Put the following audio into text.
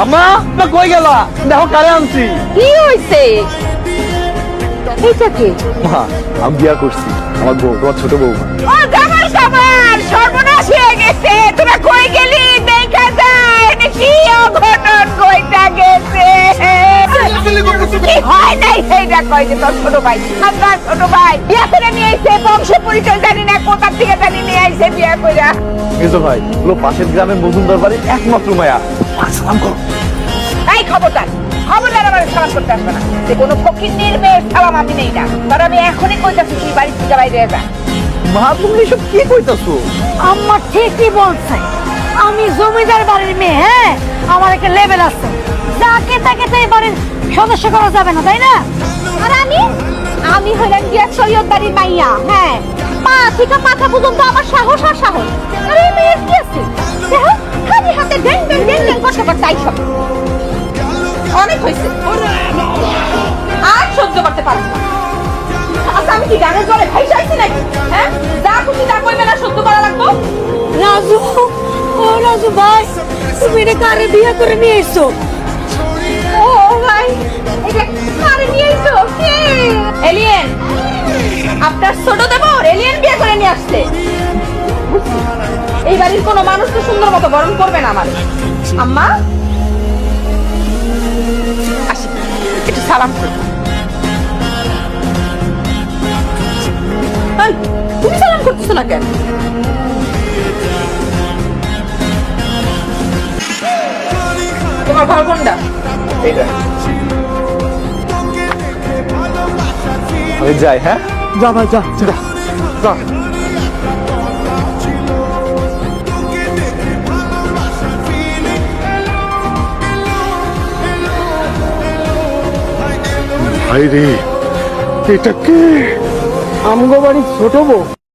আম্মা কই গেলা? দেখো কারে আনছি। কি হইছে? এইটা কি? মা আমি বিয়া করছি, আমার বউ, তোমার ছোট বউ। ও জামাল কামাল, সর্বনাশ হয়ে গেছে। তোরা কই গেলি? দেখা যায় নাকি অঘটন কইটা গেছে। কি হয় নাই সেইটা কই যে তোর ছোট ভাই, আমার ছোট ভাই বিয়া করে নিয়ে আইছে, বংশ পরিচয় জানি না কোথা থেকে জানি নিয়ে আইছে বিয়া কইরা। কিন্তু ভাই হলো পাশের গ্রামের মজুমদার বাড়ির একমাত্র মায়া। সালাম করো। এই খবরদার আমার সালাম করতে আসবে না। যে কোনো ফকিন্নির মেয়ের সালাম আমি নেই না। আর আমি এখনই কইতাছি তুই বাড়ি থেকে বাইরে যা। মা তুমি এসব কি কইতাছো? আম্মা ঠিকই বলছে, আমি জমিদার বাড়ির মেয়ে। হ্যাঁ, আমার একটা লেভেল আছে, যাকে তাকে তো এই বাড়ির সদস্য করা যাবে না, তাই না? আর আমি হইলাম গিয়া সৈয়দ বাড়ির মাইয়া। হ্যাঁ, পা থেকে মাথা পর্যন্ত আমার সাহস আর সাহস। আর এই মেয়ের কি আছে? দেখো খালি হাতে ডেং ডেং ডেং ডেং করতে করতে আইসব। অনেক হয়েছে, আর সহ্য করতে পারবো না। আচ্ছা আমি কি গানের জলে ভাইসাইছি নাকি? হ্যাঁ, যা খুশি তা কইবে না, সহ্য করা লাগবো। রাজু, ও রাজু ভাই, তুমি এটা কারে বিয়ে করে নিয়ে এসছো? ও ভাই, এটা কারে নিয়ে আইছো? কে? এলিয়েন। আপনার ছোট দেবর এলিয়েন বিয়ে করে নিয়ে আসছে। এই বাড়ির কোনো মানুষ তো সুন্দর মতো বরণ করবে না আমার। আম্মা আসি, একটু সালাম করি। এই, তুমি সালাম করতেছো না কেন? তোমার ঘর কোনটা? এইটা। আমি যাই। হ্যাঁ, যা ভাই যা যা যা। ভাই রে, এটা কে? আমগো বাড়ির ছোট বউ।